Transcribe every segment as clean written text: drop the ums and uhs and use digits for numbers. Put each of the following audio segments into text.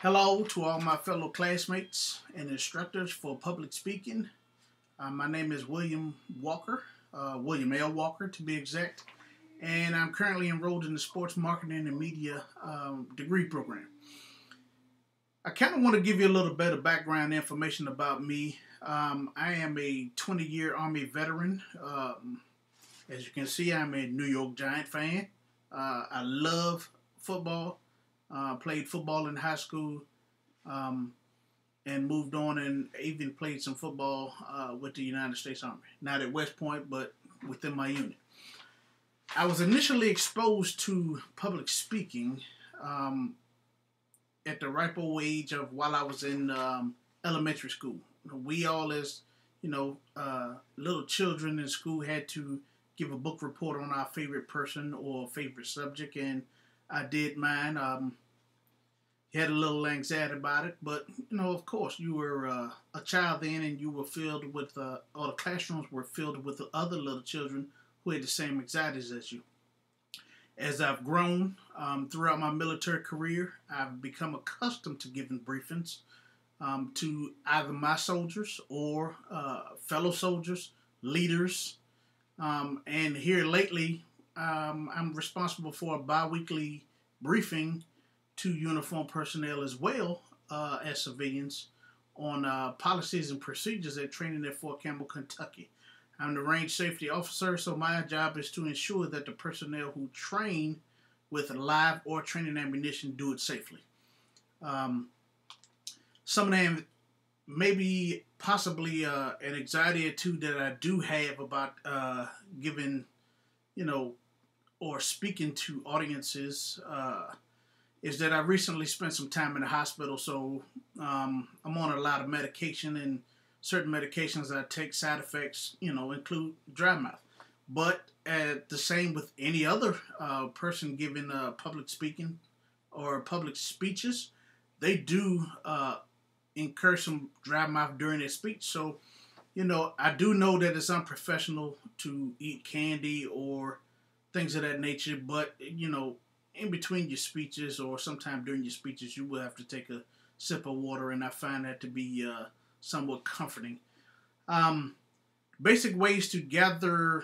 Hello to all my fellow classmates and instructors for public speaking. My name is William Walker, William L. Walker to be exact, and I'm currently enrolled in the Sports Marketing and Media degree program. I kind of want to give you a little bit of background information about me. I am a 20-year Army veteran. As you can see, I'm a New York Giant fan. I love football. Played football in high school and moved on and even played some football with the United States Army. Not at West Point, but within my unit. I was initially exposed to public speaking at the ripe old age of while I was in elementary school. We all, as little children in school, had to give a book report on our favorite person or favorite subject, and I did mine. Had a little anxiety about it, but of course, you were a child then, and you were filled with, or the classrooms were filled with other little children who had the same anxieties as you. As I've grown throughout my military career, I've become accustomed to giving briefings to either my soldiers or fellow soldiers, leaders, and here lately, I'm responsible for a bi-weekly briefing to uniformed personnel as well as civilians on policies and procedures at training at Fort Campbell, Kentucky. I'm the range safety officer, so my job is to ensure that the personnel who train with live or training ammunition do it safely. Some of them maybe possibly an anxiety or two that I do have about giving, or speaking to audiences is that I recently spent some time in the hospital, so I'm on a lot of medication, and certain medications I take side effects, include dry mouth. But the same with any other person giving public speaking or public speeches, they do incur some dry mouth during their speech. So, I do know that it's unprofessional to eat candy or things of that nature, but, in between your speeches or sometime during your speeches, you will have to take a sip of water, and I find that to be somewhat comforting. Basic ways to gather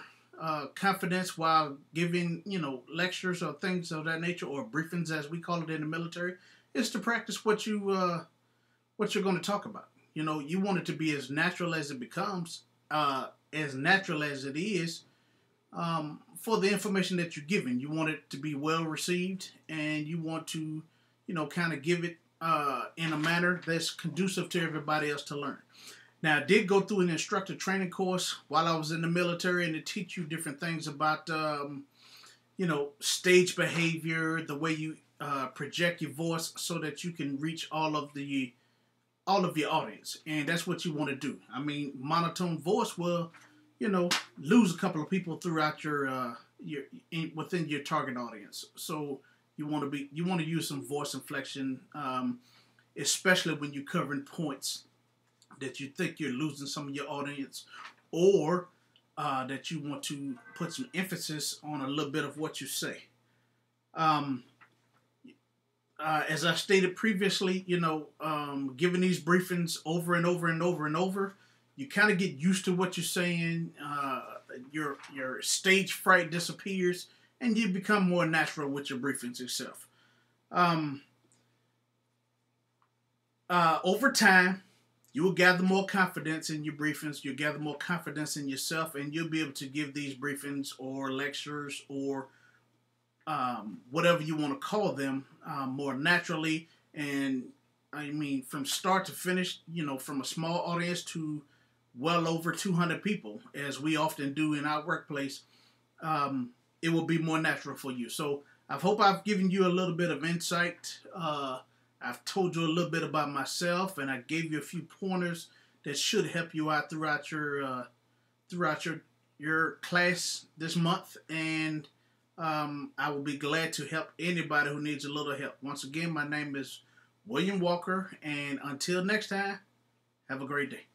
confidence while giving, lectures or things of that nature, or briefings as we call it in the military, is to practice what you're going to talk about. You want it to be as natural as it becomes, as natural as it is. For the information that you're giving, you want it to be well received, and you want to, kind of give it in a manner that's conducive to everybody else to learn. Now, I did go through an instructor training course while I was in the military, and to teach you different things about, stage behavior, the way you project your voice so that you can reach all of your audience, and that's what you want to do. I mean, monotone voice will lose a couple of people throughout within your target audience. So you want to use some voice inflection, especially when you're covering points that you think you're losing some of your audience, or that you want to put some emphasis on a little bit of what you say. As I stated previously, giving these briefings over and over and over and over, you kind of get used to what you're saying. Your stage fright disappears, and you become more natural with your briefings yourself. Over time, you will gather more confidence in your briefings. You'll gather more confidence in yourself, and you'll be able to give these briefings or lectures or whatever you want to call them more naturally. And I mean, from start to finish, from a small audience to well over 200 people, as we often do in our workplace, it will be more natural for you. So I hope I've given you a little bit of insight. I've told you a little bit about myself, and I gave you a few pointers that should help you out throughout your class this month. And I will be glad to help anybody who needs a little help. Once again, my name is William Walker, and until next time, have a great day.